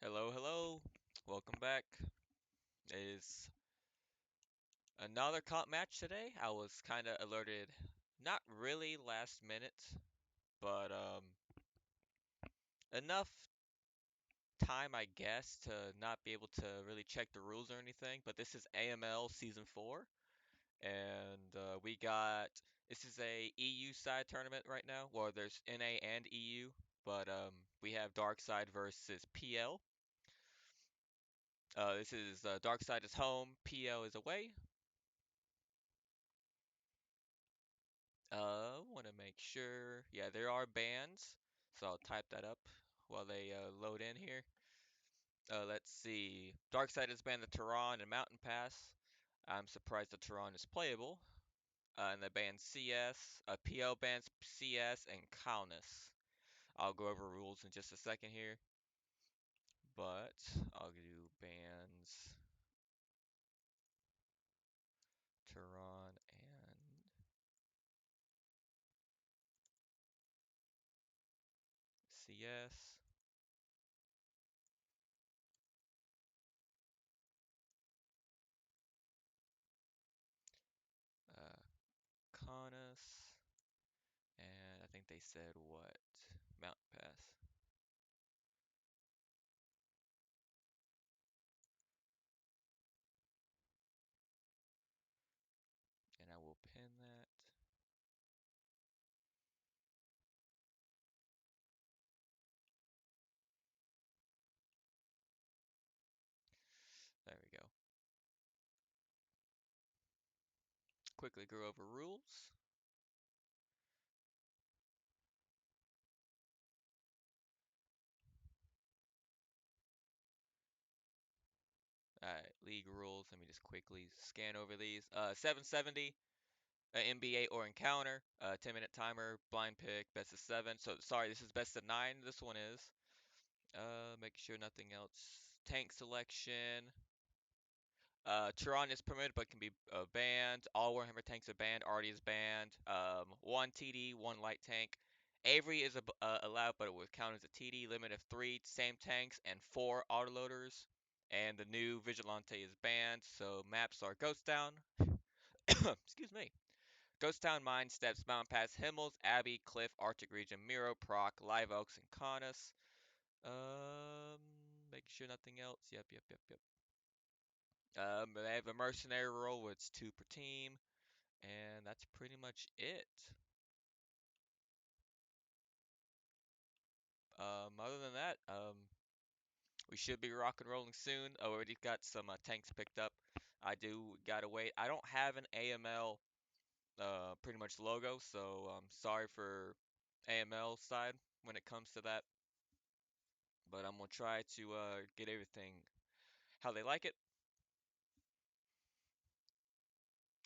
Hello, hello. Welcome back. It is another comp match today. I was kind of alerted, not really last minute, but enough time, I guess, to not be able to really check the rules or anything. But this is AML Season 4, and we got this is a EU side tournament right now. Well, there's NA and EU, but we have Dark Side versus PL. This is Dark Side is home, PL is away. Want to make sure. Yeah, there are bans, so I'll type that up while they load in here. Let's see. Darkside has banned the Tehran and Mountain Pass. I'm surprised the Tehran is playable. And they banned CS. PL bans CS and Kaunas. I'll go over rules in just a second here, but I'll do bans Tehran and CS. Uh, Kaunas. And I think they said what? Mountain Pass. And I will pin that. There we go. Quickly go over rules. Alright, league rules. Let me just quickly scan over these. 770, NBA or encounter. 10-minute timer, blind pick, best of 7. So, sorry, this is best of 9. This one is. Make sure nothing else. Tank selection. Turon is permitted but can be banned. All Warhammer tanks are banned. Artie is banned. One TD, one light tank. Avery is allowed, but it will count as a TD. Limit of 3 same tanks and 4 autoloaders. And the new Vigilante is banned. So maps are Ghost Town. Excuse me. Ghost Town, Mine Steps, Mountain Pass, Himmels, Abbey, Cliff, Arctic Region, Miro, Proc, Live Oaks, and Caunus. Um, Make sure nothing else. Yep. They have a mercenary role where it's 2 per team, and that's pretty much it. Other than that, we should be rock and rolling soon. I already got some tanks picked up. I do gotta wait. I don't have an AML pretty much logo, so I'm sorry for AML side when it comes to that. But I'm gonna try to get everything how they like it.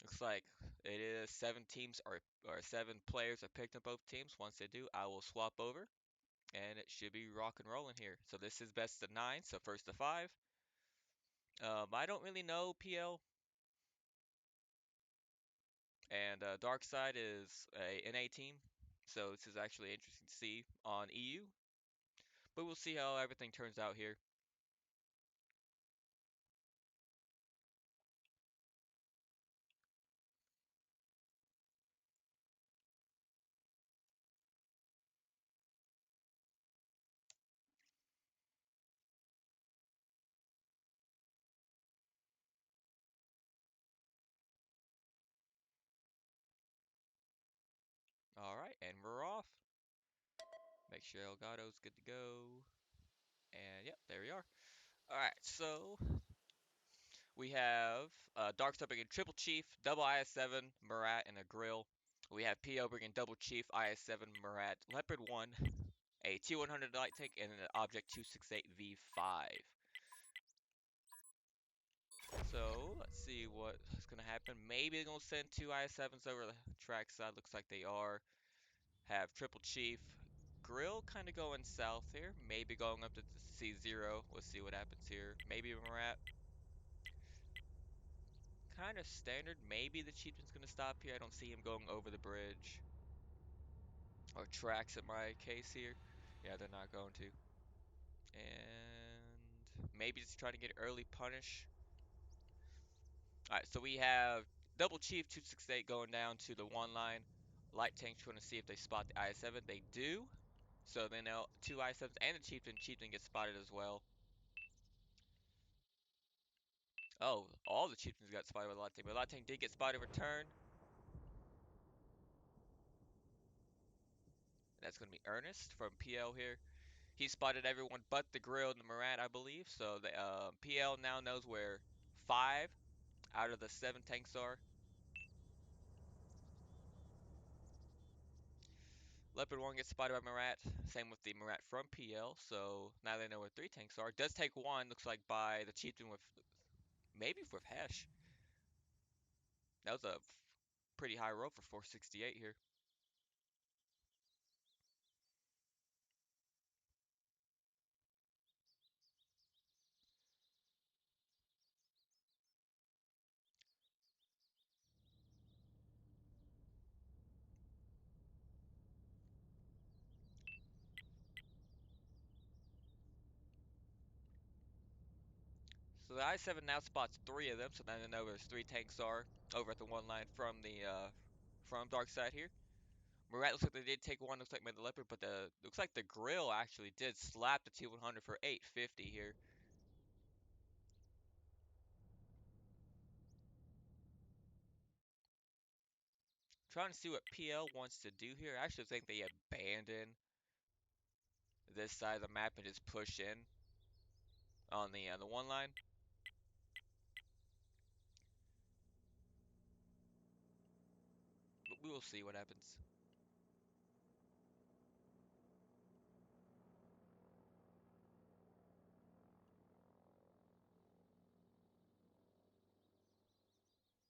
Looks like it is 7 teams or 7 players are picked up both teams. Once they do, I will swap over and it should be rock and rolling here. So this is best of 9, so first to 5. I don't really know PL, and Dark Side is a NA team, so this is actually interesting to see on EU. But we'll see how everything turns out here. All right, and we're off. Make sure Elgato's good to go. And yep, there we are. All right, so we have Darkstar bringing Triple Chief, double IS-7, Murat, and a Grill. We have PO bringing double Chief, IS-7, Murat, Leopard 1, a T100 light tank, and an Object 268 V5. So let's see what is going to happen. Maybe they're going to send 2 IS-7s over the track side. Looks like they are. Have Triple Chief, Grill kind of going south here. Maybe going up to C0. We'll see what happens here. Maybe Murat. Kind of standard. Maybe the Chieftain's going to stop here. I don't see him going over the bridge. Or tracks in my case here. Yeah, they're not going to. And Maybe just trying to get early punish. Alright, so we have Double Chief 268 going down to the one line. Light Tank's trying to see if they spot the I-7. They do. So then now two I-7s and the Chieftain. Chieftain gets spotted as well. Oh, all the Chieftains got spotted by the Light Tank. But the Light Tank did get spotted in return. That's going to be Ernest from PL here. He spotted everyone but the Grill and the Murat, I believe. So the PL now knows where 5 out of the 7 tanks are. Leopard 1 gets spotted by Murat. Same with the Murat from PL. So now they know where 3 tanks are. Does take 1, looks like, by the Chieftain with maybe with Hesh. That was a pretty high roll for 468 here. So the I-7 now spots 3 of them. So now they know where those 3 tanks are over at the one line from the from Dark Side here. Murat looks like they did take 1. Looks like made the Leopard, but the looks like the Grill actually did slap the T100 for 850 here. Trying to see what PL wants to do here. I actually think they abandon this side of the map and just push in on the one line. But we will see what happens.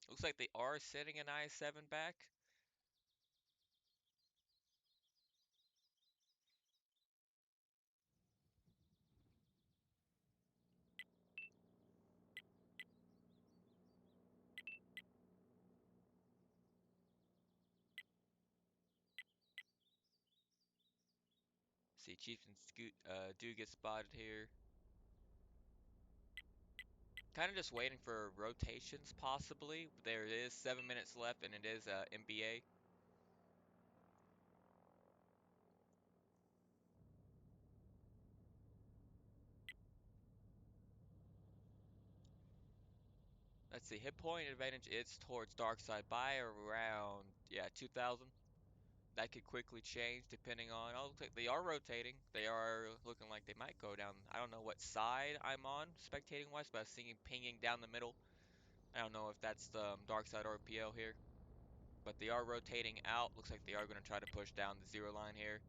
Looks like they are sending an I-7 back. See, Chiefs and Scoot do get spotted here. Kind of just waiting for rotations, possibly. But there it is, 7 minutes left, and it is NBA. Let's see, hit point advantage is towards Dark Side by around, yeah, 2,000. That could quickly change depending on. Oh, looks like they are rotating. They are looking like they might go down. I don't know what side I'm on, spectating wise, but I was seeing pinging down the middle. I don't know if that's the Dark Side or PL here. But they are rotating out. Looks like they are going to try to push down the 0 line here.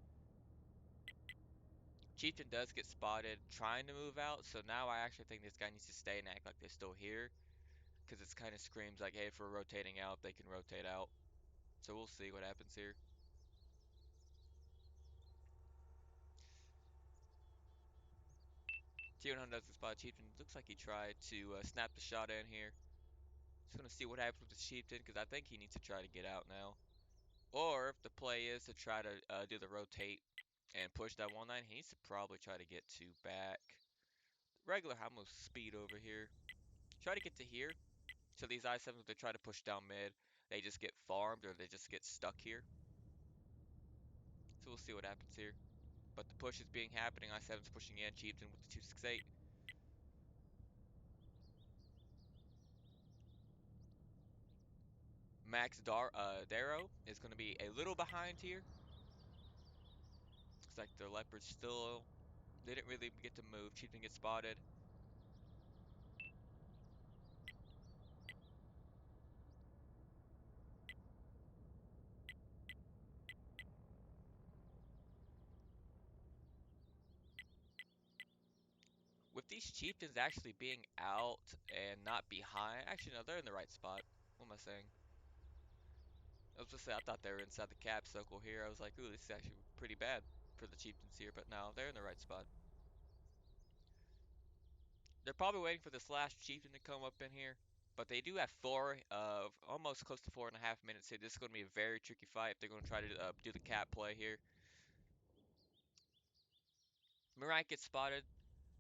Chieftain does get spotted trying to move out, so now I actually think this guy needs to stay and act like they're still here. Because it kind of screams like, hey, if we're rotating out, they can rotate out. So we'll see what happens here. T100 does get spotted. Chieftain looks like he tried to snap the shot in here. Just going to see what happens with the Chieftain, because I think he needs to try to get out now. Or if the play is to try to do the rotate and push that one line, he needs to probably try to get to back. Regular Hamlo's speed over here. Try to get to here. So these I-7s, if they try to push down mid, they just get farmed or they just get stuck here. So we'll see what happens here. But the push is being happening. I-7's pushing in. Chieftain with the 268. Darrow is going to be a little behind here. Looks like the Leopards still didn't really get to move. Chieftain gets spotted. With these Chieftains actually being out and not behind. Actually, no, they're in the right spot. What am I saying? I was just saying, I thought they were inside the cap circle here. I was like, ooh, this is actually pretty bad for the Chieftains here. But no, they're in the right spot. They're probably waiting for this last Chieftain to come up in here. But they do have almost close to 4.5 minutes here. This is going to be a very tricky fight if they're going to try to do the cap play here. Morant gets spotted.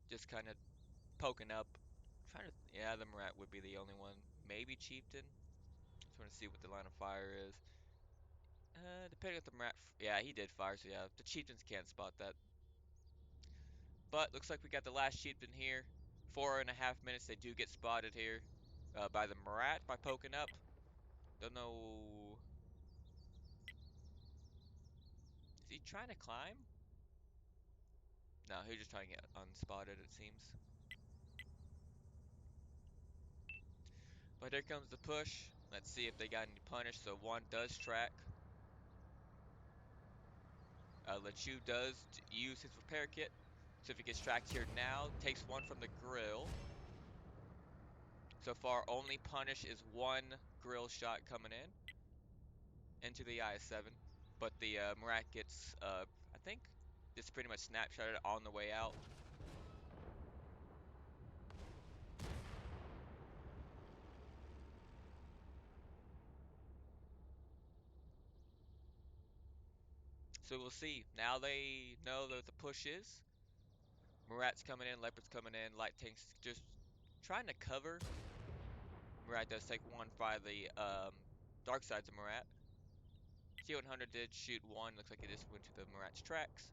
Just kind of poking up. Trying to, yeah, the Marat would be the only one. Maybe Chieftain. Just want to see what the line of fire is. Depending on the Marat, yeah, he did fire, so yeah, the Chieftains can't spot that. But looks like we got the last Chieftain here. 4.5 minutes, they do get spotted here by the Marat by poking up. Don't know. Is he trying to climb? No, he's just trying to get unspotted, it seems. But here comes the push. Let's see if they got any punish. So one does track. Lechu does use his repair kit. So if he gets tracked here now, takes one from the grill. So far, only punish is one grill shot coming in into the IS-7. But the Marat gets, I think, it's pretty much snapshotted on the way out. So we'll see. Now they know that the push is. Marat's coming in, Leopard's coming in, Light Tank's just trying to cover. Marat does take one by the dark sides of Marat. T100 did shoot one. Looks like it just went to the Marat's tracks.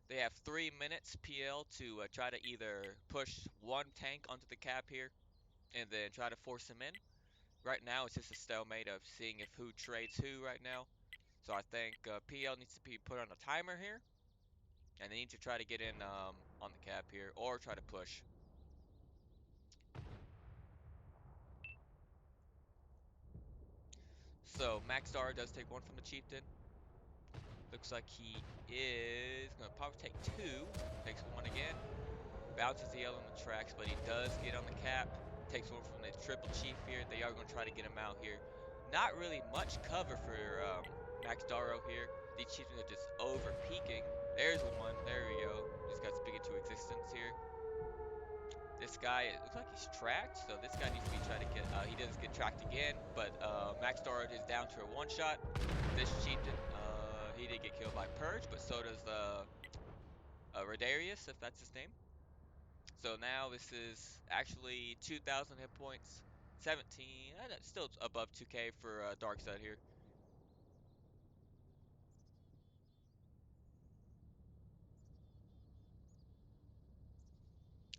They have 3 minutes PL to try to either push one tank onto the cap here and then try to force him in. Right now, it's just a stalemate of seeing if who trades who right now. So I think PL needs to be put on a timer here, and they need to try to get in on the cap here or try to push. So Max Dara does take one from the Chieftain. Looks like he is going to probably take two. Takes one again. Bounces the L on the tracks, but he does get on the cap. Takes one from the triple chief here. They are going to try to get him out here. Not really much cover for Max Darrow here. These chieftains are just over peaking. There's one. There we go. Just got to speak into existence here. This guy, it looks like he's tracked, so this guy needs to be trying to get, he does get tracked again, but Max Darrow is down to a one-shot. This chieftain, he did get killed by Purge, but so does Radarius, if that's his name. So now this is actually 2,000 hit points, 17, still above 2K for Darkside here.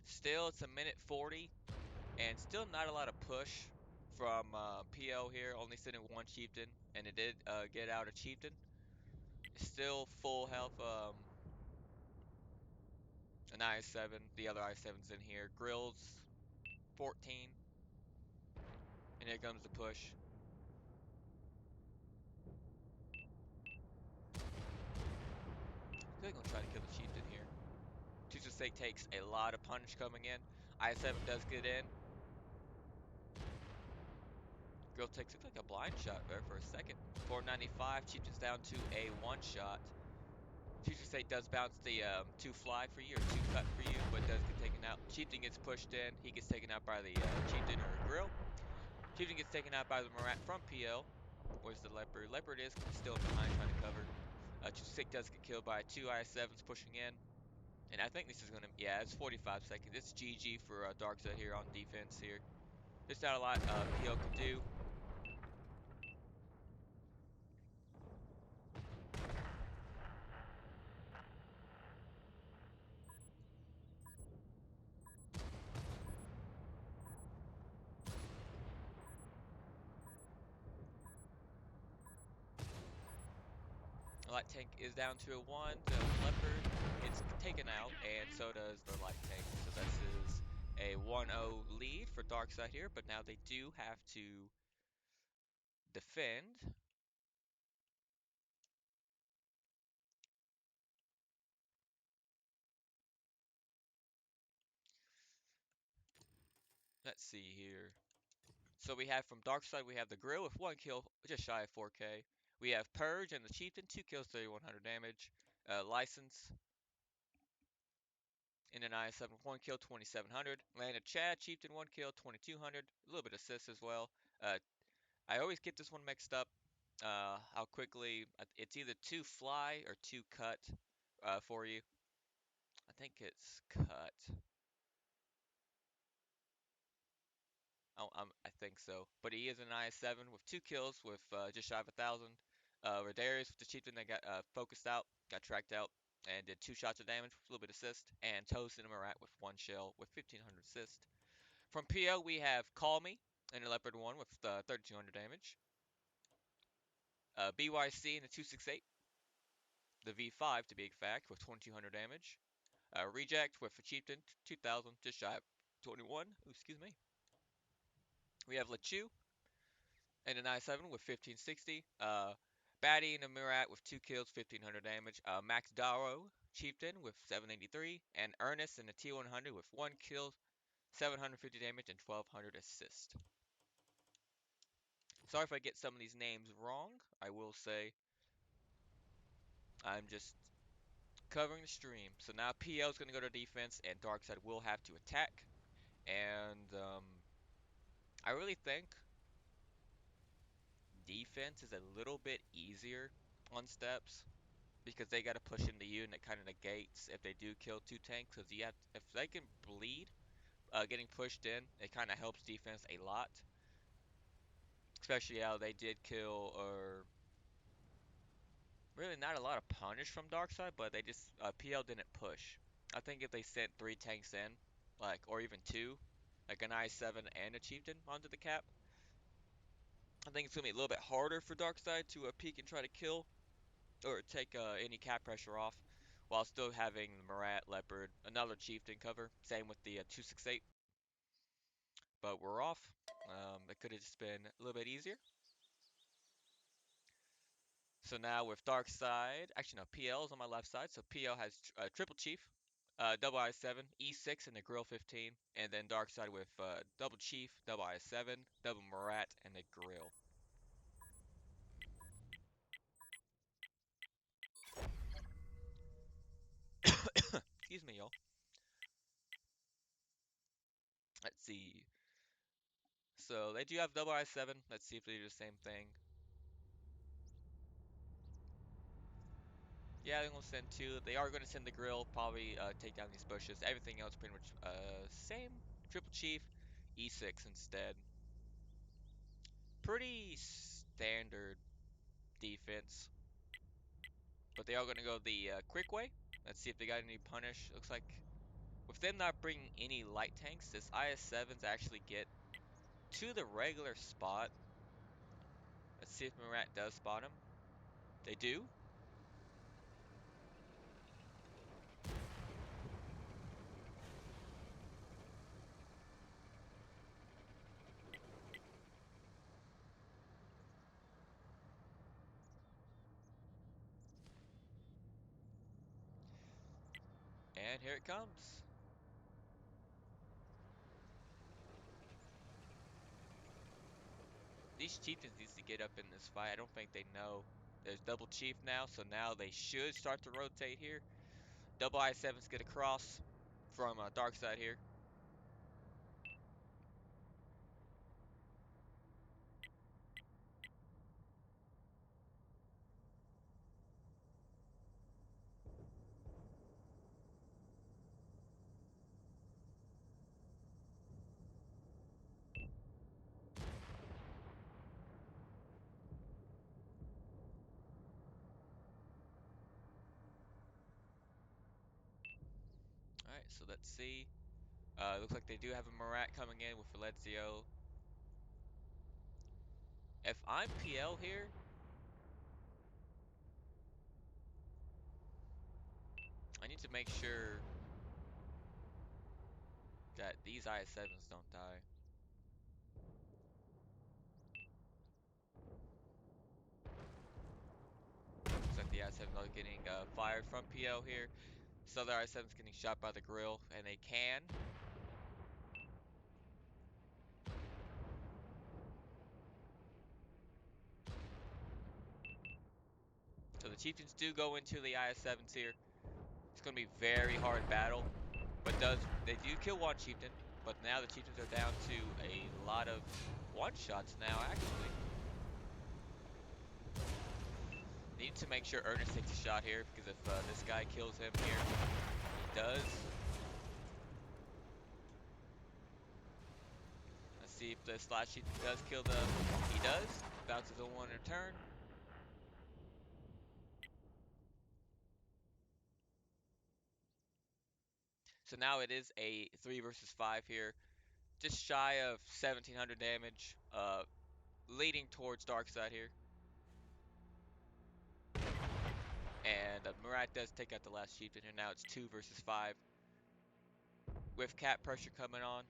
Still, it's a minute 40, and still not a lot of push from PO here, only sitting one chieftain, and it did get out a chieftain. Still full health, an IS-7, the other IS-7's in here. Grills, 14, and here comes the push. They're gonna try to kill the chieftain here. Tuesday State takes a lot of punish coming in. IS-7 does get in. Grill takes, looks like a blind shot there for a second. 495, Chieftain's down to a one shot. Tuesday State does bounce the two fly for you, or two cut for you, but does get taken out. Chieftain gets pushed in. He gets taken out by the Chieftain or Grill. Chieftain gets taken out by the Marat from PL. Where's the Leopard? Leopard is still behind trying to cover. Tuesday State does get killed by two IS-7s pushing in. And I think this is going to, yeah, it's 45 seconds. It's GG for Darkseid here on defense here. There's not a lot PL can do. Light tank is down to a one. The Leopard gets taken out, and so does the light tank. So this is a 1-0 lead for Darkseid here, but now they do have to defend. Let's see here. So we have from Darkseid, we have the Grill with one kill, just shy of 4K. We have Purge and the Chieftain, 2 kills, 3,100 damage. License in an IS-7 with 1 kill, 2,700. Landed Chad, Chieftain, 1 kill, 2,200. A little bit of assist as well. I always get this one mixed up. How quickly it's either two fly or two cut. for you. I think it's cut. Oh, I think so. But he is an IS-7 with 2 kills with just shy of 1,000. Rodarius with the chieftain that got focused out, got tracked out, and did 2 shots of damage with a little bit of assist. And Toast and Marat with 1 shell with 1,500 assist. From PL, we have Call Me and a Leopard 1 with 3,200 damage. BYC in the 268, the V5 to be exact, with 2,200 damage. Reject with a Chieftain, 2,000, just shy of 21. Ooh, excuse me. We have Lechu and an I7 with 1560. Batty and a Murat with 2 kills, 1,500 damage. Max Darrow, Chieftain with 783. And Ernest in the T100 with 1 kill, 750 damage, and 1,200 assist. Sorry if I get some of these names wrong. I will say I'm just covering the stream. So now PL is going to go to defense, and Darkside will have to attack. And I really think defense is a little bit easier on steps because they got to push into you, and it kind of negates if they do kill 2 tanks. Because you have, if they can bleed, getting pushed in, it kind of helps defense a lot. Especially how they did kill, or really not a lot of punish from Darkside, but they just PL didn't push. I think if they sent 3 tanks in, like, or even 2, like an I7 and a Chieftain onto the cap, I think it's gonna be a little bit harder for Darkside to peek and try to kill or take any cap pressure off, while still having Marat, Leopard, another Chieftain cover. Same with the 268. But we're off. It could have just been a little bit easier. So now with Darkside, actually no, PL is on my left side. So PL has Triple Chief, double I7, E6, and the Grill 15, and then Darkside with double Chief, double I7, double Marat, and the Grill. Excuse me, y'all. Let's see. So they do have double I7. Let's see if they do the same thing. Yeah, they're gonna send 2. They are gonna send the Grill, probably take down these bushes. Everything else pretty much same. Triple Chief, E6 instead. Pretty standard defense. But they are gonna go the quick way. Let's see if they got any punish. Looks like with them not bringing any light tanks, this IS-7s actually get to the regular spot. Let's see if Murat does spot him. They do. And here it comes. These chieftains needs to get up in this fight. I don't think they know. There's double chief now, so now they should start to rotate here. Double I7s get across from dark side here. Alright, so let's see. Looks like they do have a Marat coming in with Valezio. If I'm PL here, I need to make sure that these IS-7s don't die. Looks like the IS-7s are getting fired from PL here. So the IS-7's getting shot by the grill, and they can. So the chieftains do go into the IS-7s here. It's going to be a very hard battle, but they do kill one chieftain, but now the chieftains are down to a lot of one-shots now, actually. Need to make sure Ernest takes a shot here, because if this guy kills him here, he does. Let's see if the slash sheet does kill the... He does. Bounces a 1 in a turn. So now it is a 3 versus 5 here. Just shy of 1700 damage. Leading towards dark side here. And Murat does take out the last chieftain here. Now it's 2 versus 5. With cap pressure coming on.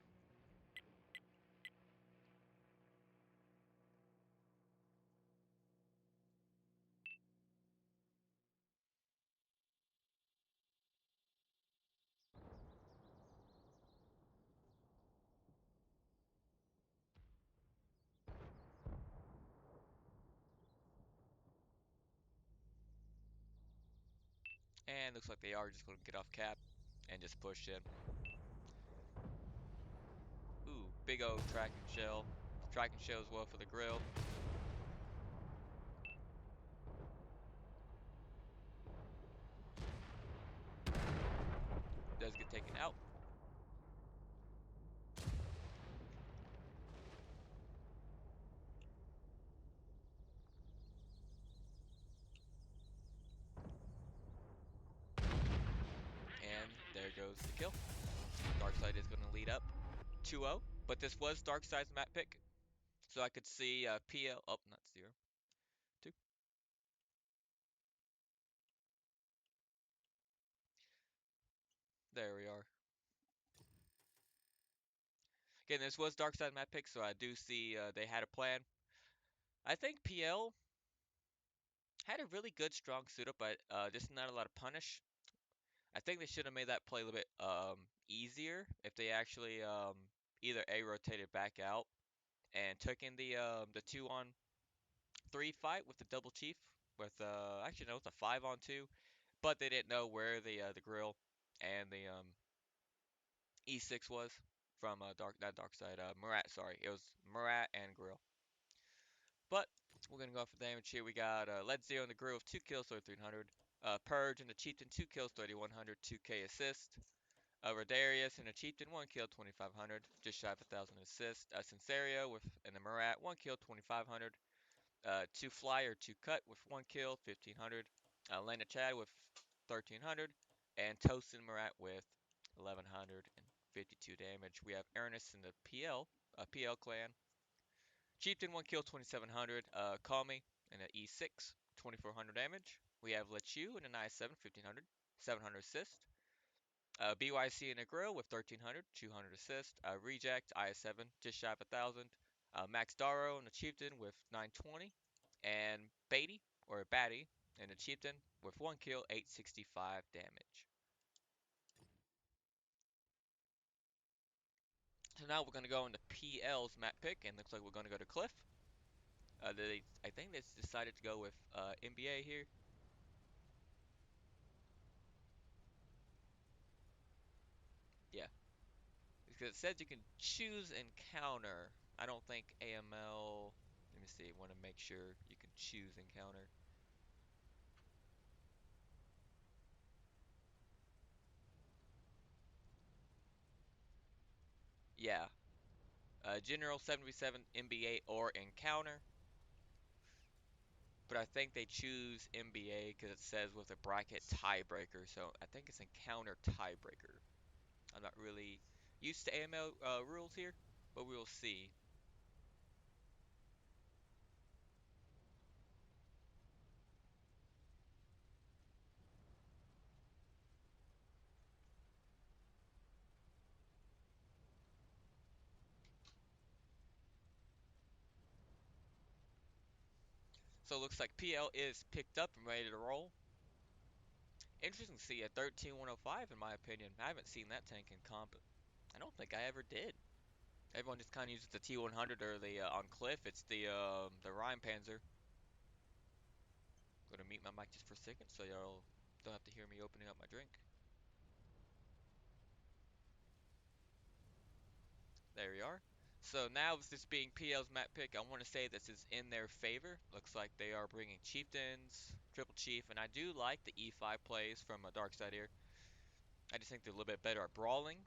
And looks like they are just going to get off cap and just push in. Ooh, big old tracking shell. Tracking shell as well for the grill. Does get taken out. And there goes the kill. Darkside is going to lead up 2-0. But this was Darkside's map pick. So I could see PL. Oh, not 0. 2. There we are. Again, this was Darkside map pick, so I do see they had a plan. I think PL had a really good strong suit up, but just not a lot of punish. I think they should have made that play a little bit easier if they actually either A rotated back out and took in the 2-on-3 fight with the double chief with actually no, it's a 5-on-2, but they didn't know where the grill and the E6 was from dark side Murat, sorry, it was Murat and grill. But we're gonna go for damage here. We got Ledzio in the grill with 2 kills, 3300. Purge in the chieftain 2 kills, 3100, 2k assist. Rodarius in a chieftain 1 kill, 2500, just shy of 1000 assist. Sincerio with in the Murat 1 kill, 2500. 2 flyer, 2 cut with 1 kill, 1500. Lena Chad with 1300, and Tosin Murat with 1152 damage. We have Ernest in the PL clan. Chieftain 1 kill, 2700. Call me in an E6, 2400 damage. We have Let You in an I7, 1500, 700 assist. BYC in a grill with 1300, 200 assist. Reject, IS7, just shy of 1000. Max Darrow in the Chieftain with 920. And Beatty, or Batty, in the Chieftain with 1 kill, 865 damage. So now we're going to go into PL's map pick, and looks like we're going to go to Cliff. I think they decided to go with NBA here. Yeah. Because it says you can choose encounter. I don't think AML. Let me see. Want to make sure you can choose encounter. Yeah. General 77 NBA or encounter. But I think they choose NBA because it says with a bracket tiebreaker. So I think it's encounter tiebreaker. I'm not really used to AML rules here, but we will see. So it looks like PL is picked up and ready to roll. Interesting to see a 13105 in my opinion. I haven't seen that tank in comp. I don't think I ever did. Everyone just kind of uses the T100 or the on Cliff. It's the Rhine Panzer. Gonna mute my mic just for a second so y'all don't have to hear me opening up my drink. There we are. So now with this being PL's map pick, I want to say this is in their favor. Looks like they are bringing chieftains, triple chief, and I do like the E5 plays from a dark side here. I just think they're a little bit better at brawling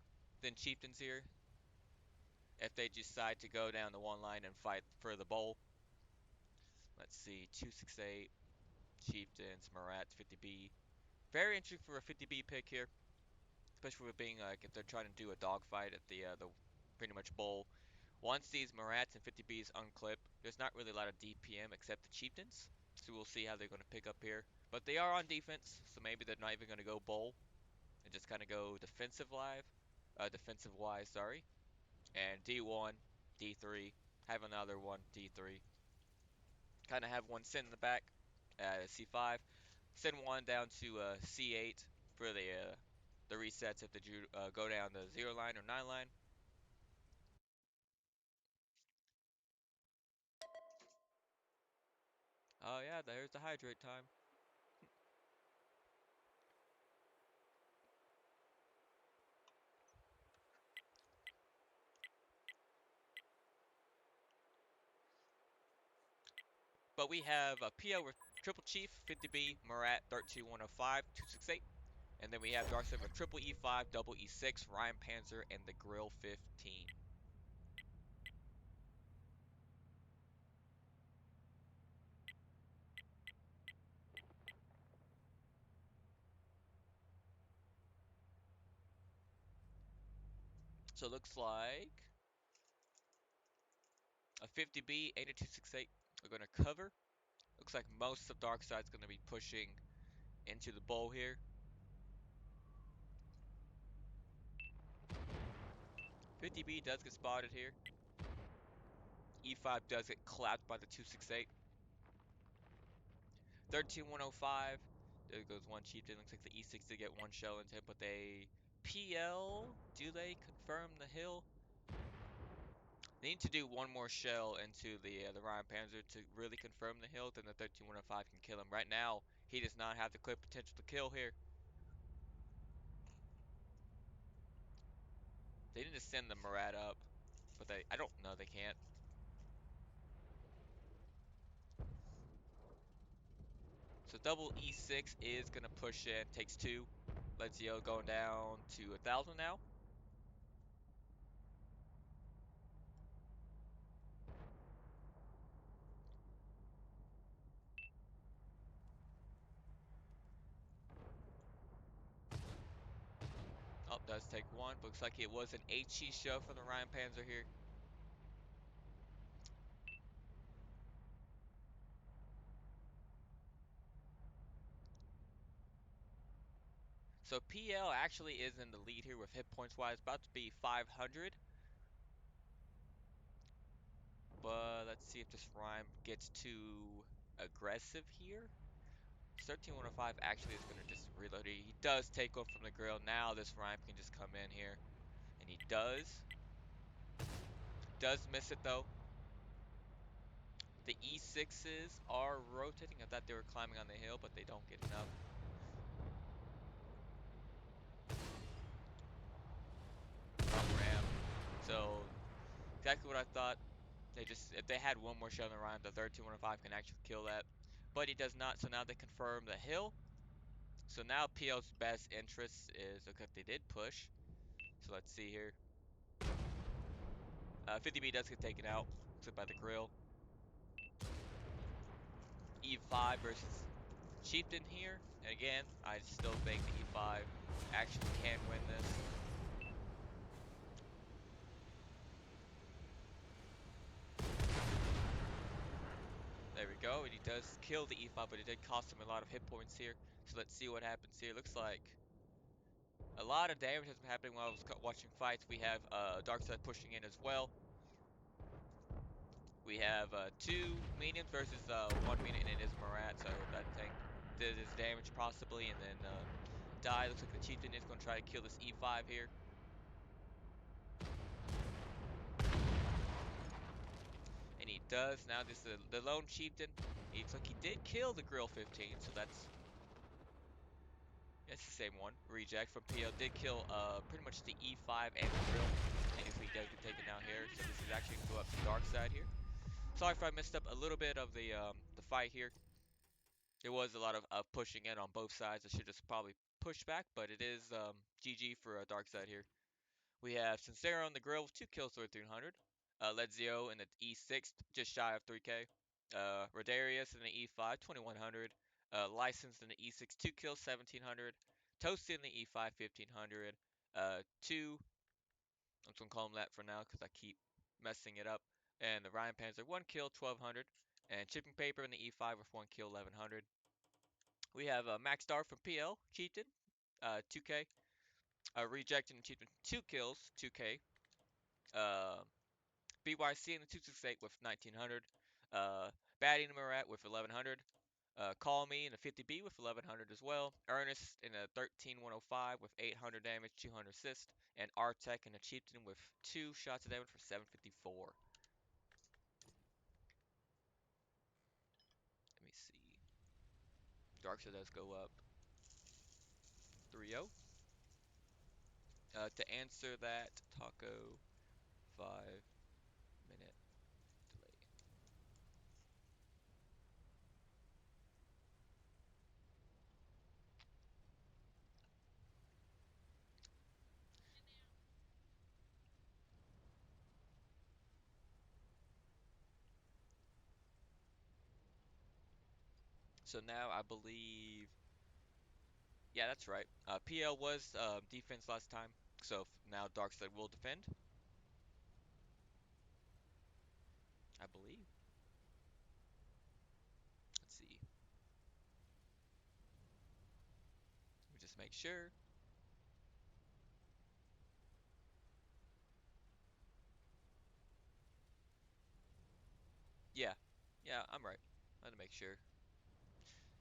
than chieftains here. If they decide to go down the one line and fight for the bowl. Let's see, 268, chieftains, Marats, 50B. Very interesting for a 50B pick here, especially with being like if they're trying to do a dogfight at the pretty much bowl. Once these Marats and 50Bs unclip, there's not really a lot of DPM except the chieftains. So we'll see how they're going to pick up here. But they are on defense, so maybe they're not even going to go bowl and just kind of go defensive wise, sorry. And D1, D3, have another one, D3. Kind of have one send in the back at C5. Send one down to C8 for the resets if they go down the 0 line or 9 line. Oh yeah, there's the hydrate time. But we have a PL with Triple Chief, 50B, Murat, 13105, 268. And then we have Darkseid with Triple E5, Double E6, Ryan Panzer, and the Grill 15. So it looks like a 50B, 8268 are going to cover. Looks like most of Darkseid's going to be pushing into the bowl here. 50B does get spotted here. E5 does get clapped by the 268. 13105. There goes one chieftain. Looks like the E6 did get one shell into him, but they PL. Do they confirm the hill? They need to do one more shell into the Ryan Panzer to really confirm the hill. Then the 13105 can kill him. Right now, he does not have the clear potential to kill here. They need to send the Murat up, but I don't know. They can't. So double E6 is gonna push in. Takes two. Let's going down to 1,000 now. Oh, does take one. Looks like it was an HE show from the Ryan Panzer here. So PL actually is in the lead here with hit points wise, about to be 500. But let's see if this Ryan gets too aggressive here. 13105 actually is going to just reload. He does take one from the grill. Now this Ryan can just come in here. And he does. Does miss it though. The E6s are rotating. I thought they were climbing on the hill, but they don't get enough. Ramp. So exactly what I thought. If they had one more shell in the round, the 13105 can actually kill that. But he does not, so now they confirm the hill. So now PL's best interest is, okay, they did push. So let's see here. 50B does get taken out, except by the grill. E5 versus Chieftain here. And again, I still think the E5 actually can win this. There we go, and he does kill the E5, but it did cost him a lot of hit points here. So let's see what happens here. Looks like a lot of damage has been happening while I was watching fights. We have Darkseid pushing in as well. We have two mediums versus one medium, and it is Murat, so I hope that tank did his damage possibly, and then die. Looks like the Chieftain is going to try to kill this E5 here. And he does. Now this is the lone Chieftain. He looks like he did kill the Grill 15, so that's the same one. Reject from PL did kill pretty much the E5 and the Grill. And if he guys get taken down here. So this is actually gonna go up to dark side here. Sorry if I messed up a little bit of the fight here. There was a lot of pushing in on both sides. I should just probably push back, but it is GG for dark side here. We have Sincero on the grill with 2 kills for 1300. Ledzio in the E6, just shy of 3k. Rodarius in the E5, 2100. Licensed in the E6, 2 kills, 1700. Toasted in the E5, 1500. 2, I'm just gonna call him that for now because I keep messing it up. And the Ryan Panzer, 1 kill, 1200. And Chipping Paper in the E5 with 1 kill, 1100. We have Max Star from PL, Chieftain, 2k. Rejecting Chieftain, 2 kills, 2k. BYC in the 268 with 1900. Batty in the Murat with 1100. Call Me in the 50B with 1100 as well. Ernest in a 13105 with 800 damage, 200 assist. And Artek in the Chieftain with 2 shots of damage for 754. Let me see. Darkseid does go up 3-0. To answer that, Taco, 5-minute delay. So now I believe, yeah, that's right. PL was defense last time, so now Darkseid will defend, I believe. Let's see. Let me just make sure. Yeah, yeah, I'm right. I had to make sure.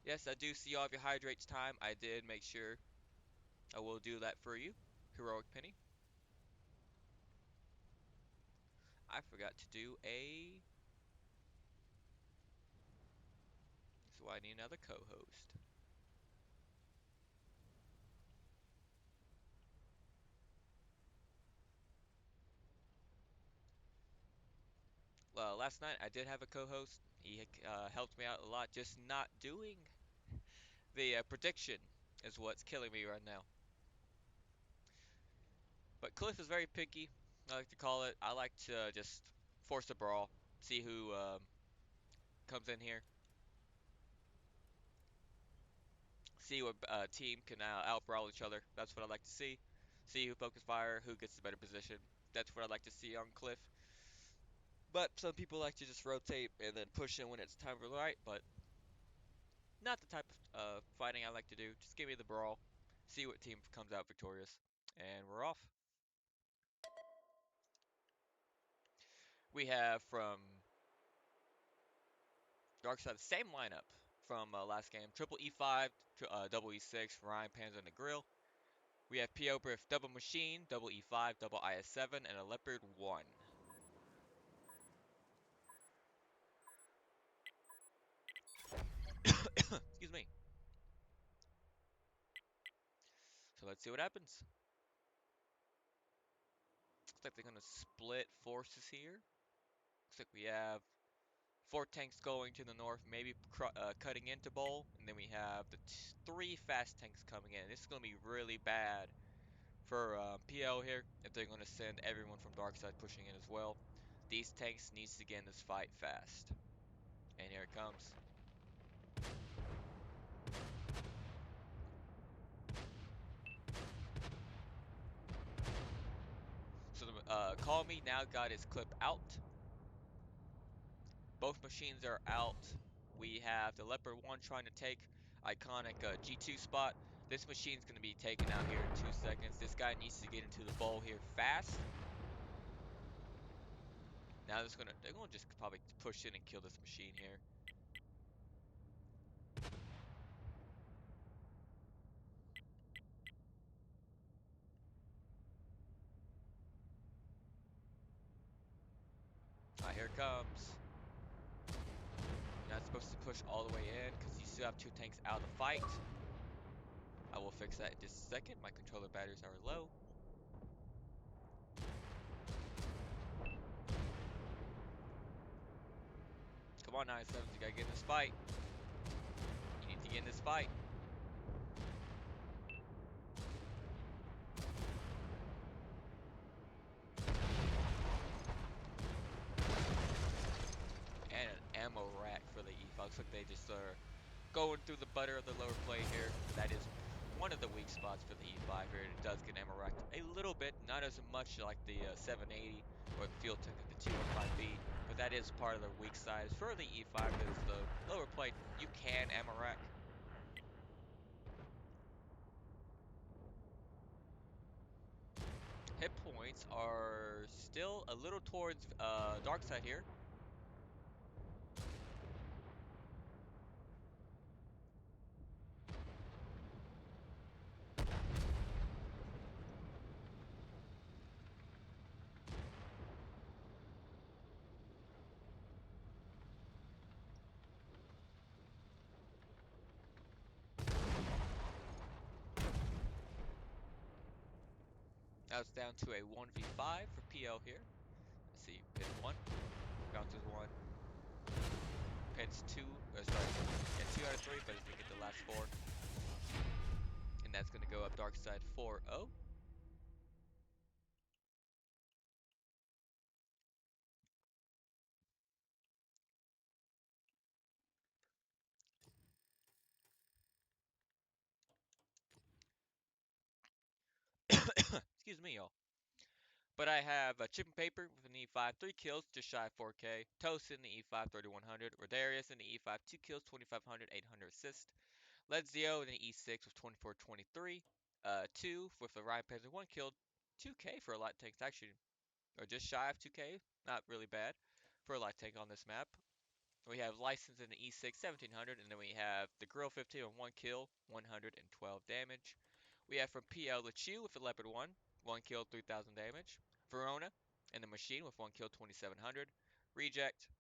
Yes, I do see all of your hydrates time. I did make sure. I will do that for you. Heroic Penny. I forgot to do a... So I need another co-host. Well, last night I did have a co-host. He helped me out a lot. Just not doing the prediction is what's killing me right now. But Cliff is very picky. I like to call it. I like to just force a brawl. See who comes in here. See what team can out-brawl each other. That's what I like to see. See who focus fire, who gets the better position. That's what I like to see on Cliff. But some people like to just rotate and then push in when it's time for the right, but not the type of fighting I like to do. Just give me the brawl, see what team comes out victorious, and we're off. We have from Dark Side the same lineup from last game. Triple E5, double E6, Ryan Panzer and the Grill. We have PO Briff double machine, double E5, double IS7, and a Leopard 1. Excuse me. So let's see what happens. Looks like they're gonna split forces here. Looks like we have 4 tanks going to the north, maybe cutting into Bowl, and then we have the 3 fast tanks coming in. This is gonna be really bad for PL here if they're gonna send everyone from Darkside pushing in as well. These tanks needs to get in this fight fast. And here it comes. So the Call Me now got his clip out. Both machines are out. We have the Leopard 1 trying to take iconic G2 spot. This machine's going to be taken out here in 2 seconds. This guy needs to get into the bowl here fast. Now they're gonna just probably push in and kill this machine here. Alright, here it comes. Not supposed to push all the way in because you still have 2 tanks out of the fight. I will fix that in just a second. My controller batteries are low. on, I7s, you gotta get in this fight. You need to get in this fight. And an ammo rack for the E5. Looks like they just are going through the butter of the lower plate here. That is one of the weak spots for the E5 here. It does get ammo racked a little bit, not as much like the 780 or the fuel tank like the 215B, but that is part of the weak side for the E5 because the lower plate you can ammo rack. Hit points are still a little towards dark side here. Now it's down to a 1v5 for PL here. Let's see, pin 1, bounces 1, pins 2, sorry, yeah, 2 out of 3, but he's gonna get the last 4. And that's gonna go up dark side 4-0. Excuse me, y'all. But I have Chip and Paper with an E5, 3 kills, just shy of 4K. Toast in the E5, 3100. Rodarius in the E5, 2 kills, 2500, 800 assist. Ledzio in the E6 with 2423. 2 with the Ryan Panzer, 1 kill, 2K for a light tank. It's actually, or just shy of 2K. Not really bad for a light tank on this map. We have License in the E6, 1700, and then we have the Grill 15 with 1 kill, 112 damage. We have from PL the Chew with the Leopard 1 kill, 3000 damage. Verona and the Machine with 1 kill, 2700. Reject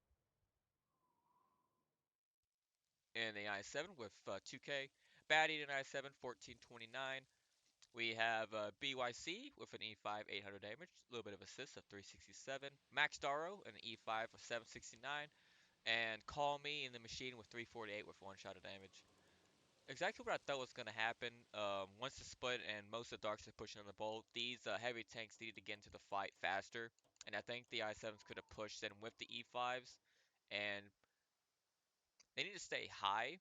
and the I7 with 2K. Baddie and I7, 1429. We have BYC with an E5, 800 damage, a little bit of assist of 367. Max Darrow and an E5 of 769. And Call Me in the Machine with 348 with 1 shot of damage. Exactly what I thought was going to happen. Once the split and most of the darks are pushing on the bolt, these heavy tanks needed to get into the fight faster. And I think the I7s could have pushed in with the E5s. And they need to stay high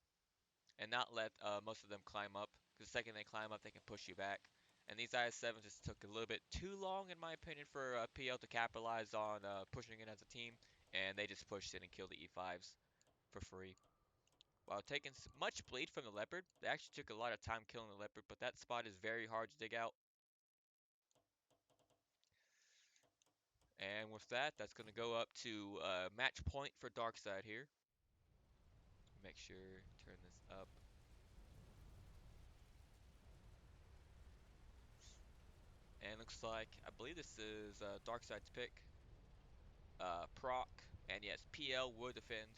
and not let most of them climb up. Because the second they climb up, they can push you back. And these I7s just took a little bit too long, in my opinion, for PL to capitalize on pushing in as a team. And they just pushed in and killed the E5s for free. While taking much bleed from the Leopard, they actually took a lot of time killing the Leopard, but that spot is very hard to dig out. And with that, that's going to go up to match point for Darkside here. Make sure, turn this up. And looks like, I believe this is Darkside's pick. Proc, and yes, PL will defend.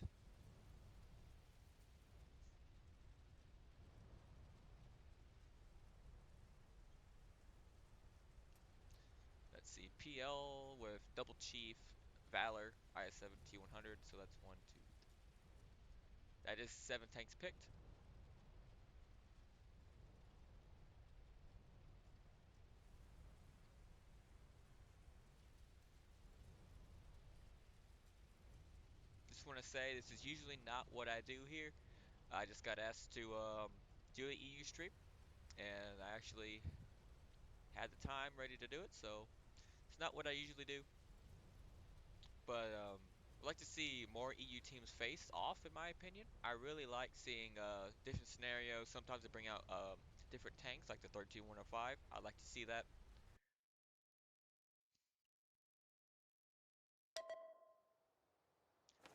Let's see, PL with Double Chief, Valor, IS-7 T100, so that's 1, 2. That is 7 tanks picked. Just want to say this is usually not what I do here. I just got asked to do an EU stream, and I actually had the time ready to do it, so it's not what I usually do. But I'd like to see more EU teams face off, in my opinion. I really like seeing different scenarios. Sometimes they bring out different tanks, like the 13105. I'd like to see that.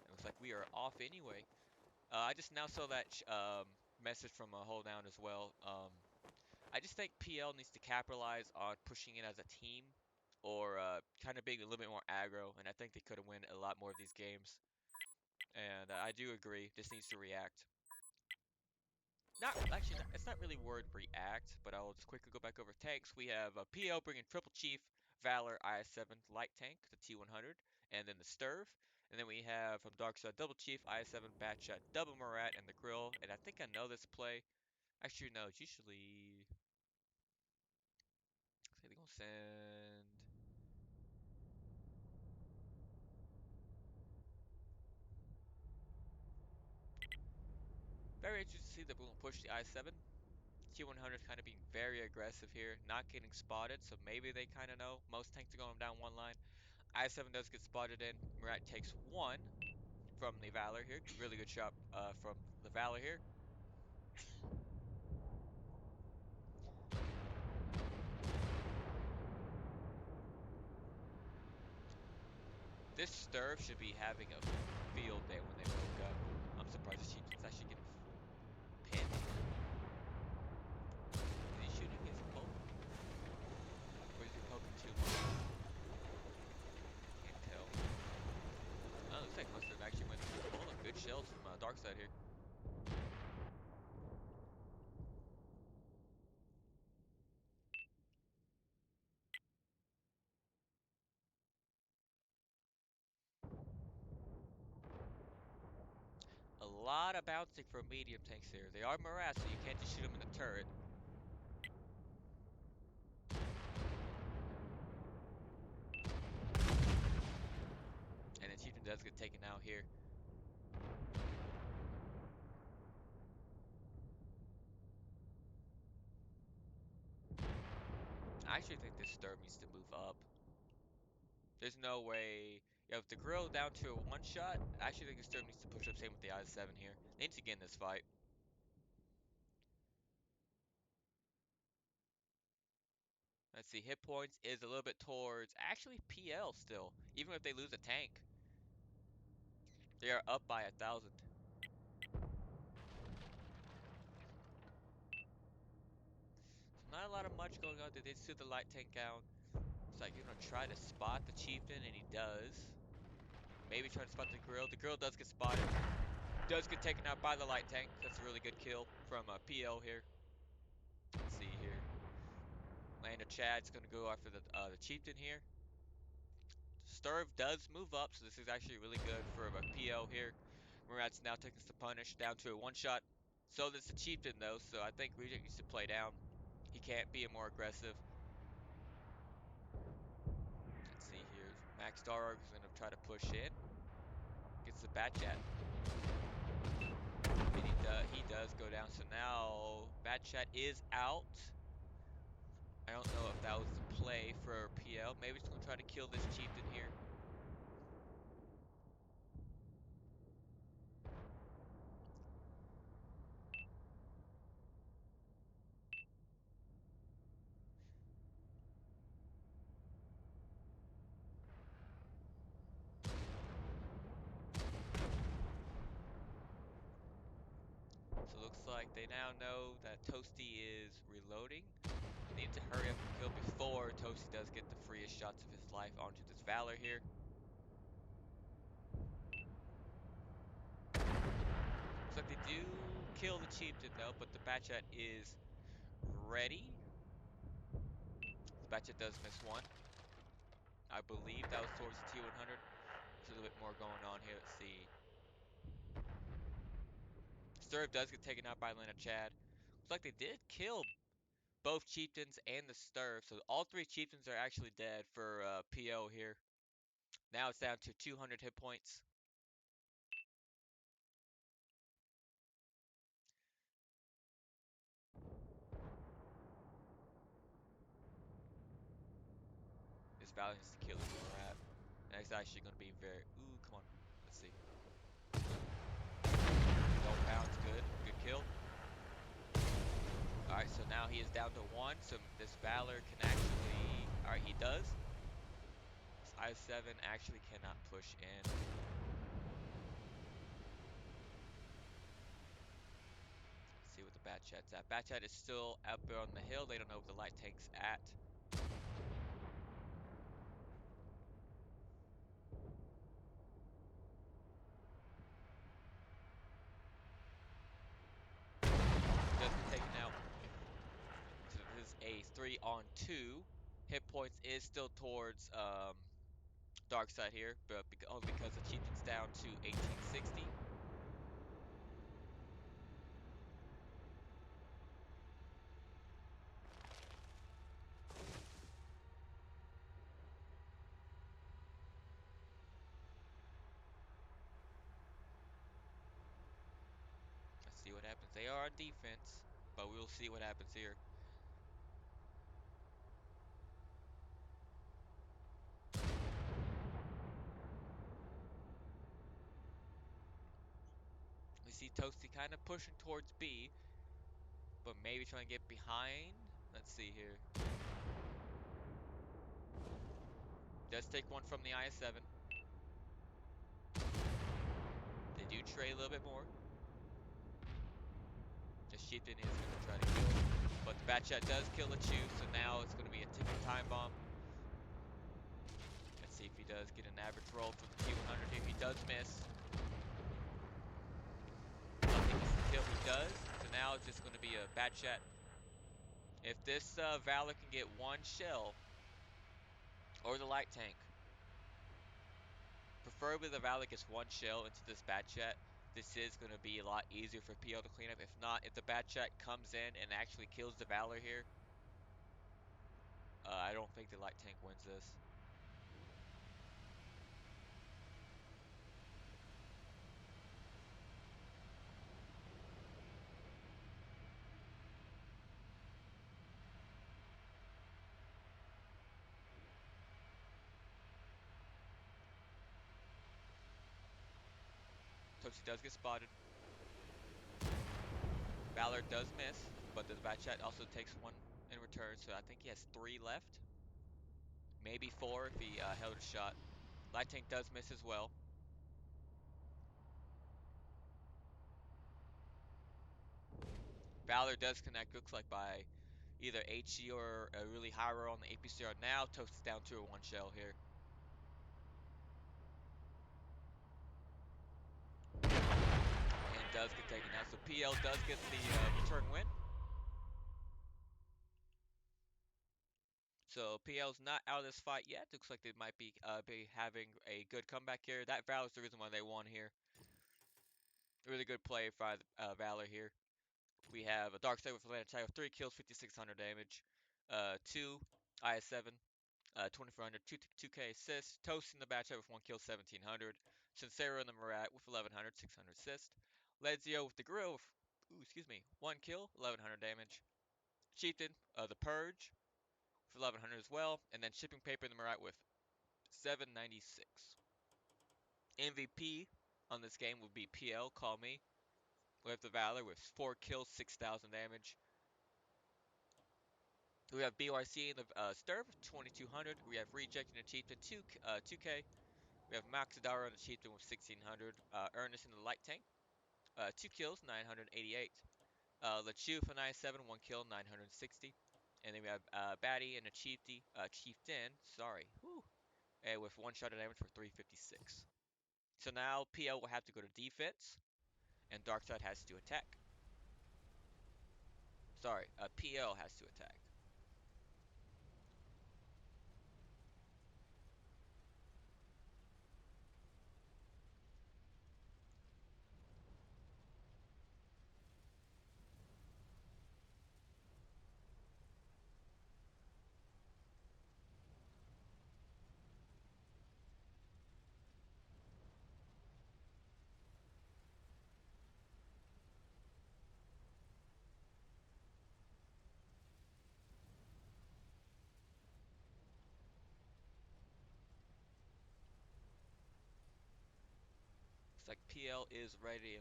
It looks like we are off anyway. I just now saw that message from Hold Down as well. I just think PL needs to capitalize on pushing it as a team or kind of being a little bit more aggro, and I think they could have won a lot more of these games. And I do agree, this needs to react. Not actually, it's not really word react, but I'll just quickly go back over tanks. We have PL bringing Triple Chief, Valor, IS-7 light tank, the T100, and then the Sturv. And then we have from Dark Side Double Chief, I7, Batshot, Double Marat, and the Grill. And I think I know this play. Actually, no, it's usually. Say they're gonna send. Very interesting to see that we're gonna push the I7. T100 kind of being very aggressive here, not getting spotted, so maybe they kind of know. Most tanks are going down one line. I7 does get spotted in. Murat takes one from the Valor here. Really good shot from the Valor here. This Sturf should be having a field day when they woke up. I'm surprised the Chieftain's actually getting pinned. Is he shooting his poke? Or is he poking too long? Can't tell. Oh, looks like must have actually went through the hole. Good shells from Dark Side here. A lot of bouncing from medium tanks here. They are Morass, so you can't just shoot them in the turret. And then Chieftain does get taken out here. I actually think this Sturm needs to move up. There's no way. Yeah, with the Grill down to a one shot, I actually think the Sturm needs to push up. Same with the I7 here. They need to get in this fight. Let's see, hit points is a little bit towards actually PL still, even if they lose a tank. They are up by 1,000. So not a lot of much going on. They did see the light tank out. It's like you're gonna try to spot the Chieftain, and he does. Maybe try to spot the Grill. The Grill does get spotted. Does get taken out by the light tank. That's a really good kill from PL here. Let's see here. Lando Chad's gonna go after the Chieftain here. Sturv does move up, so this is actually really good for a PL here. Murat's now taking us to punish down to a one shot. So this is a Chieftain though, so I think Reject needs to play down. He can't be more aggressive. Let's see here. Max Dark is gonna try to push in. Gets the Batchat. And he does go down. So now Batchat is out. I don't know if that was the play for PL. Maybe he's gonna try to kill this Chieftain here. So it looks like they now know that Toasty is reloading. They need to hurry up and kill before Toasty does get the freest shots of his life onto this Valor here. Looks like they do kill the Chieftain though, but the Batchat is ready. The Batchat does miss one. I believe that was towards the T100. There's a little bit more going on here. Let's see. Sturv does get taken out by Lana Chad. Looks like they did kill both Chieftains and the Sturv, so all three Chieftains are actually dead for PO here. Now it's down to 200 hit points. This Valley needs to kill this Rat. And it's actually going to be very... Ooh, come on. Let's see. Don't bounce. Good. Good kill. Alright, so now he is down to one. So this Valor can actually... Alright, he does. This I7 actually cannot push in. Let's see what the Batchat's at. Batchat is still out there on the hill. They don't know what the light tank's at. Does get taken out. So this is a 3-on-2. Hit points is still towards dark side here, but only because the chieftain's down to 1860. Let's see what happens. They are on defense, but we'll see what happens here. We see Toasty kind of pushing towards B, but maybe trying to get behind. Let's see here. Does take one from the IS-7. They do trade a little bit more. The chieftain is going to try to kill, but the bat shot does kill the Chew, so now it's going to be a ticking time bomb. Let's see if he does get an average roll for the T100 here. He does miss. I think it's the kill he does, so now it's just going to be a bat shot. If this Valor can get one shell, or the light tank, preferably the Valor gets one shell into this bat shot, this is going to be a lot easier for PL to clean up. If not, if the bat shot comes in and actually kills the Valor here, I don't think the light tank wins this. Toasty does get spotted. Valor does miss, but the bat shot also takes one in return, so I think he has 3 left. Maybe 4 if he held a shot. Light tank does miss as well. Valor does connect, looks like by either HE or a really high roll on the APCR. Now Toast is down to a 1 shell here. And does get taken out, so PL does get the return win. So PL's not out of this fight yet. Looks like they might be having a good comeback here. That Valor's the reason why they won here. Really good play by Valor here. We have a Dark Side with Atlantic Tiger, 3 kills, 5,600 damage. 2 IS-7, 2,400, 2K assists. Toast in the batch with 1 kill, 1,700. Sincero in the Murat with 1,100, 600 assist. Ledzio with the Grill with, 1 kill, 1,100 damage. Chieftain, the Purge for 1,100 as well. And then Shipping Paper in the Murat with 796. MVP on this game would be PL, call me. We have the Valor with 4 kills, 6,000 damage. We have BYC in the Sturb, 2,200. We have Reject in the Chieftain, 2K. We have Maxidara in the Chieftain with 1,600. Ernest in the Light Tank, 2 kills, 988. Lachu for 97, 1 kill, 960. And then we have Batty in the Chieftain, with 1 shot of damage for 356. So now PL will have to go to defense, and Darkside has to attack. PL has to attack. Looks like PL is ready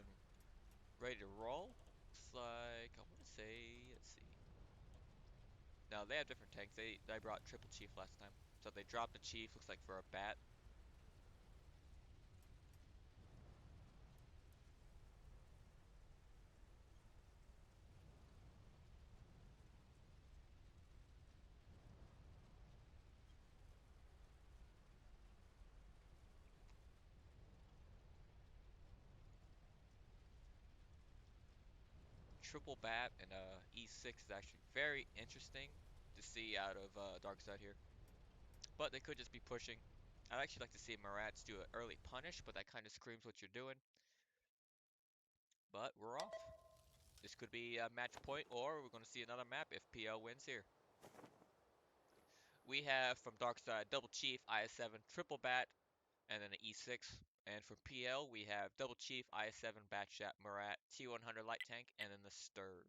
to roll. Looks like, I want to say, let's see. No, they have different tanks. They brought triple chief last time, so they dropped the chief. Looks like for a bat. Triple bat and E6 is actually very interesting to see out of Darkside here. But they could just be pushing. I'd actually like to see Marats do an early punish, but that kind of screams what you're doing. But we're off. This could be a match point, or we're going to see another map if PL wins here. We have from Dark Side Double Chief, IS-7, Triple Bat, and then an E6. And for PL, we have Double Chief, IS-7, Batchat, Marat, T100 Light Tank, and then the Sturve.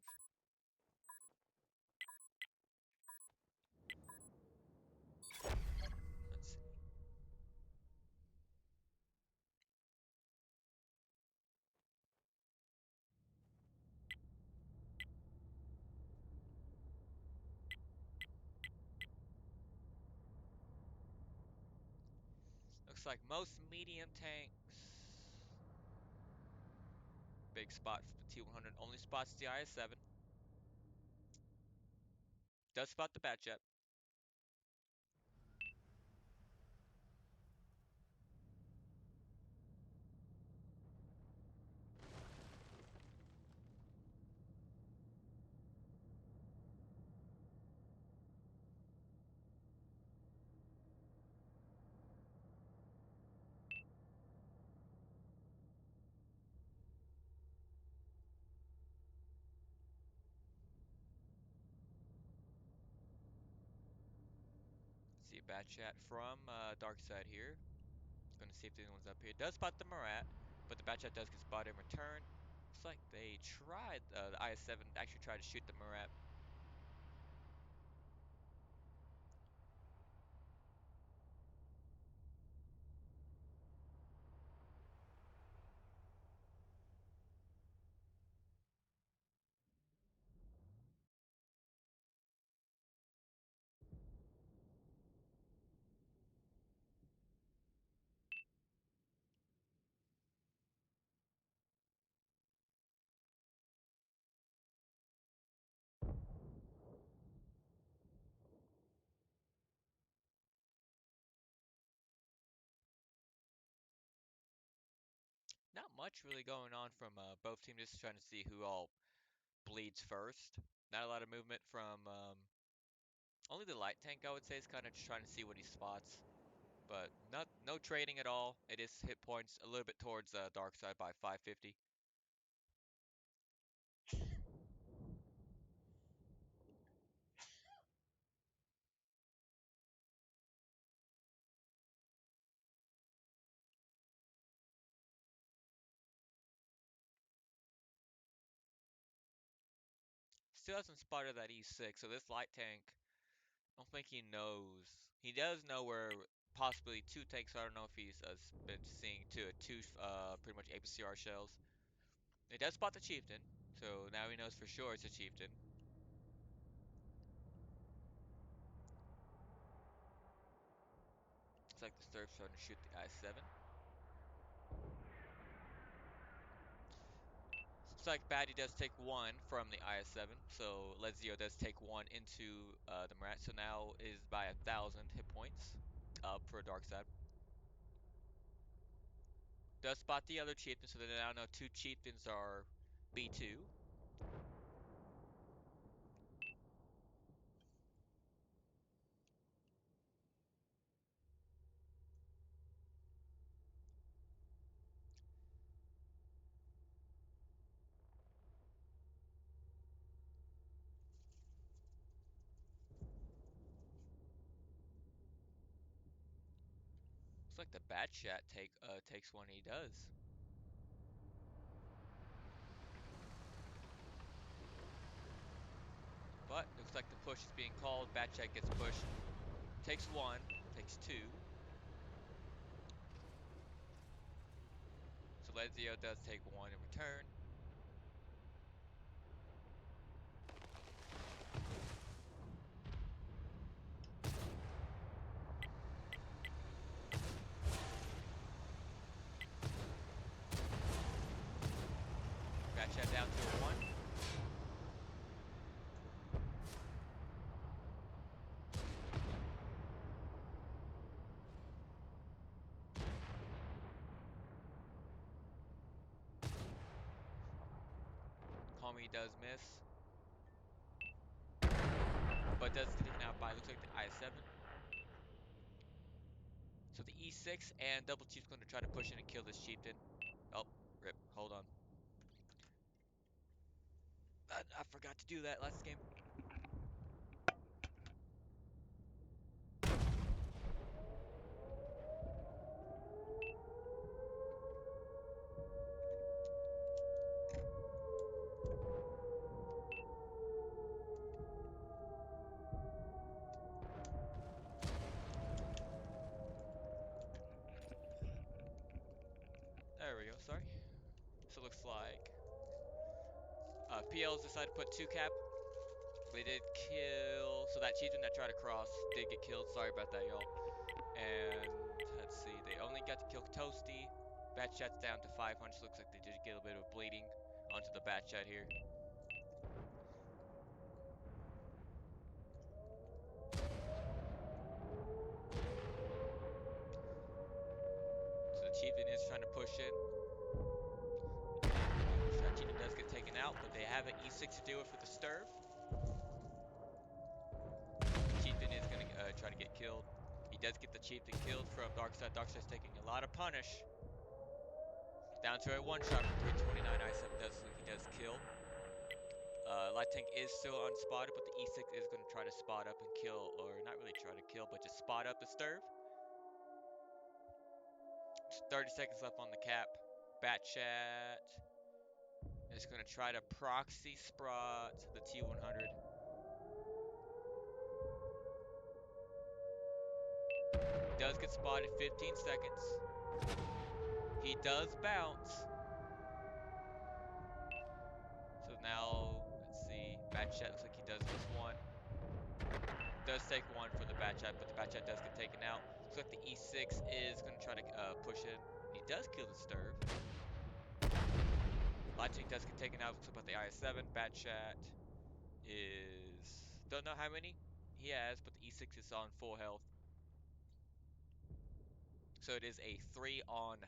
Let's see. Looks like most medium tanks. Big spot for the T100. Only spots the IS-7. Does spot the Batjet. See a Batchat from Dark Side here. Gonna see if anyone's up here. Does spot the Marat, but the Batchat does get spotted in return. Looks like they tried, the IS-7 actually tried to shoot the Marat. Not much really going on from both teams, just trying to see who all bleeds first. Not a lot of movement from only the light tank, I would say, is kind of just trying to see what he spots. But no trading at all. It is hit points a little bit towards Dark Side by 550. Still hasn't spotted that E6, so this light tank, I don't think he knows. He does know where possibly two tanks. So I don't know if he's been seeing two pretty much APCR shells. He does spot the chieftain, so now he knows for sure it's a chieftain. Looks like the Sturf's starting to shoot the I-7. Looks like Batty does take one from the IS-7, so Lezio does take one into the Marat, so now is by 1,000 hit points up for Dark Side. Does spot the other chieftain, so they now know two chieftains are B2. Looks like the Batchat takes one. He does. But looks like the push is being called. Batchat gets pushed. Takes one. Takes two. So Lezio does take one in return. Batchat down to a one. Comey does miss, but does get taken out by, looks like the I-7. So the E6 and Double Chief's going to try to push in and kill this chieftain. Oh, rip. Hold on. I forgot to do that last game. There we go, sorry. So it looks like PL's decided to put 2 cap. They did kill, so that chieftain that tried to cross did get killed. Sorry about that, y'all. And let's see, they only got to kill Toasty. Bat chat's down to 500. Looks like they did get a bit of bleeding onto the bat chat here. So the chieftain is trying to push in. That chieftain does get taken out, but they have an E6 to do it for the Sturv. Chieftain is going to try to get killed. He does get the chieftain killed from Darkside. Darkside's taking a lot of punish. Down to a one shot from 329. I7 does kill. Light tank is still unspotted, but the E6 is going to try to spot up and kill, or not really try to kill, but just spot up the Sturv. 30 seconds left on the cap. Bat chat is going to try to proxy sprot the T100. Does get spotted, 15 seconds. He does bounce. So now, let's see, bat chat looks like he does just one. Does take one for the bat chat, but the bat chat does get taken out. Looks like the E6 is going to try to push in. He does kill the Sturv. Lightning does get taken out. Looks about the IS7. Bat chat is, don't know how many he has, but the E6 is on full health. So it is a 3-on-2?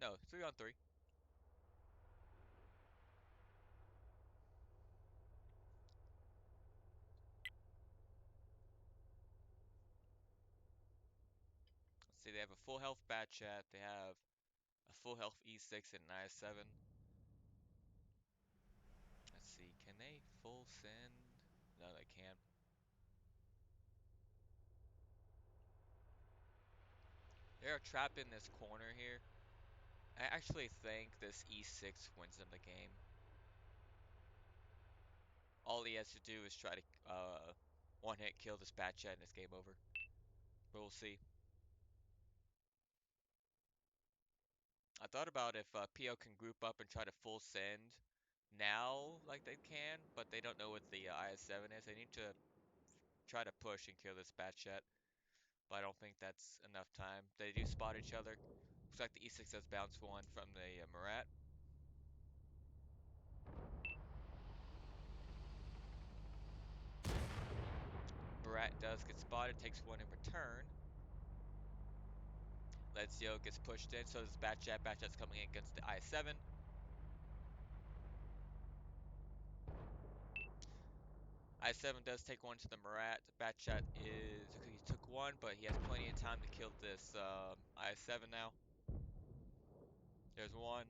No, 3-on-3. Let's see, they have a full health bat chat. They have a full health E6 and an IS7. Let's see, can they full send? No, they can't. They're trapped in this corner here. I actually think this E6 wins them the game. All he has to do is try to one-hit kill this bat chat and it's game over. But we'll see. I thought about if PO can group up and try to full send now like they can, but they don't know what the IS7 is. They need to try to push and kill this bat chat, but I don't think that's enough time. They do spot each other. Looks like the E6 does bounce one from the Murat. Murat does get spotted, takes one in return. Lezio gets pushed in, so does bat chat. Bat chat's coming in against the I7. I7 does take one to the Murat. Bat chat is, okay, he took one, but he has plenty of time to kill this I7 now. There's one,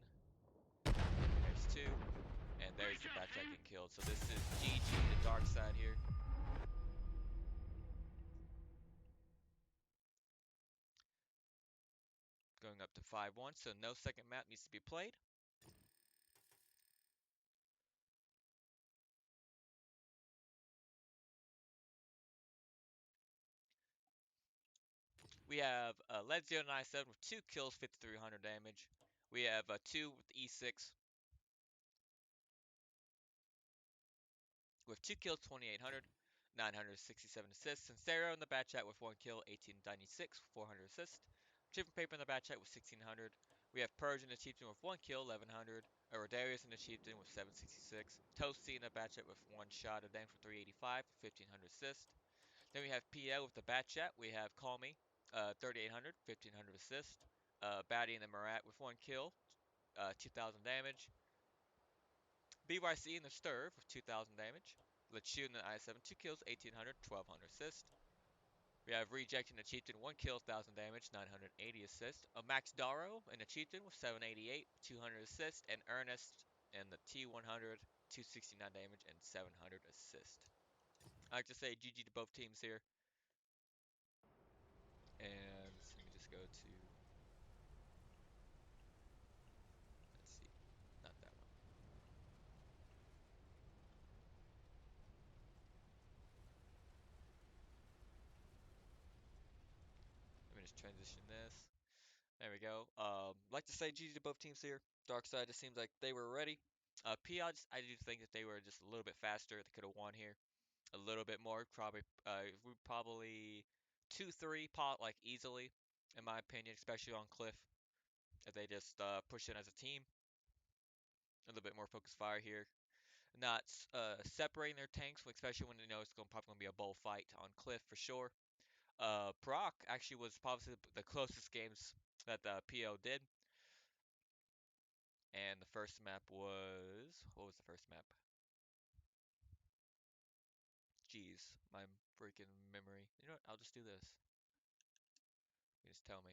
there's two, and there's the bat chat getting killed. So this is GG the dark side here. Going up to 5-1, so no second map needs to be played. We have Lezio and I7 with 2 kills, 5,300 damage. We have 2 with E6 with 2 kills, 2,800, 967 assists. Sincero in the bat chat with 1 kill, 1896, 400 assists. Chipping Paper in the bat chat with 1,600. We have Purge in the chieftain with 1 kill, 1,100. Rodarius in the chieftain with 766. Toasty in the bat chat with 1 shot of damage for 385, 1,500 assists. Then we have PL with the bat chat. We have Call Me, 3,800, 1,500 assists. Batty in the Murat with 1 kill, 2,000 damage. BYC in the Sturv with 2,000 damage. Lechu in the I7, 2 kills, 1,800, 1,200 assists. We have Reject and a Chieftain, 1 kill, 1000 damage, 980 assist. A Max Darrow and a Chieftain with 788, 200 assist. And Ernest and the T100, 269 damage and 700 assist. I like to say GG to both teams here. And let me just go to, let's see, not that one. Let me just transition this. There we go. Like to say GG to both teams here. Darkside just seems like they were ready. PL, I do think that they were just a little bit faster. They could have won here a little bit more. We probably 2-3 pot like easily, in my opinion, especially on Cliff. If they just push in as a team, a little bit more focused fire here. Not separating their tanks, especially when they know it's probably going to be a bullfight on Cliff for sure. Proc actually was probably the closest games that the PO did. And the first map was, what was the first map? Jeez, my freaking memory. You know what? I'll just do this. You just tell me.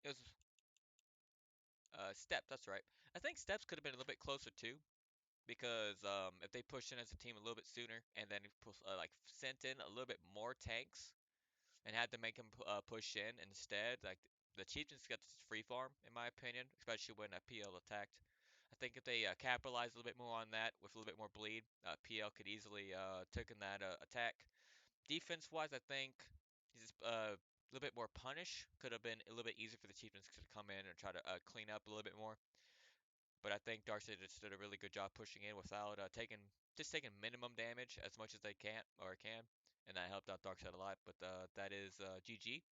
It was Step. That's right. I think Steps could have been a little bit closer too, because if they pushed in as a team a little bit sooner and then like sent in a little bit more tanks and had to make them push in instead, like the Chieftains got this free farm in my opinion, especially when PL attacked. I think if they capitalized a little bit more on that with a little bit more bleed, PL could easily taken that attack. Defense-wise, I think just a little bit more punish could have been a little bit easier for the Chieftains to come in and try to clean up a little bit more. But I think Darkseid just did a really good job pushing in without taking minimum damage as much as they can, and that helped out Darkseid a lot. But that is GG,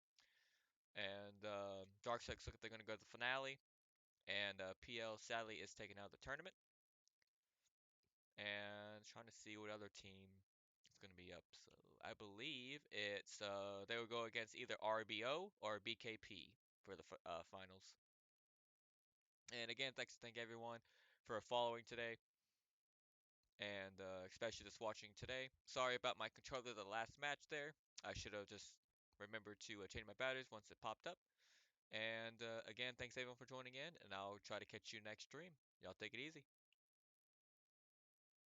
and Darkseid looks like they're gonna go to the finale, and PL sadly is taken out of the tournament. And trying to see what other team is going to be up. So I believe it's they will go against either RBO or BKP for the finals. And again, thanks to thank everyone for following today, and especially just watching today. Sorry about my controller the last match there. I should have just remembered to change my batteries once it popped up. And again, thanks everyone for joining in, and I'll try to catch you next stream. Y'all take it easy.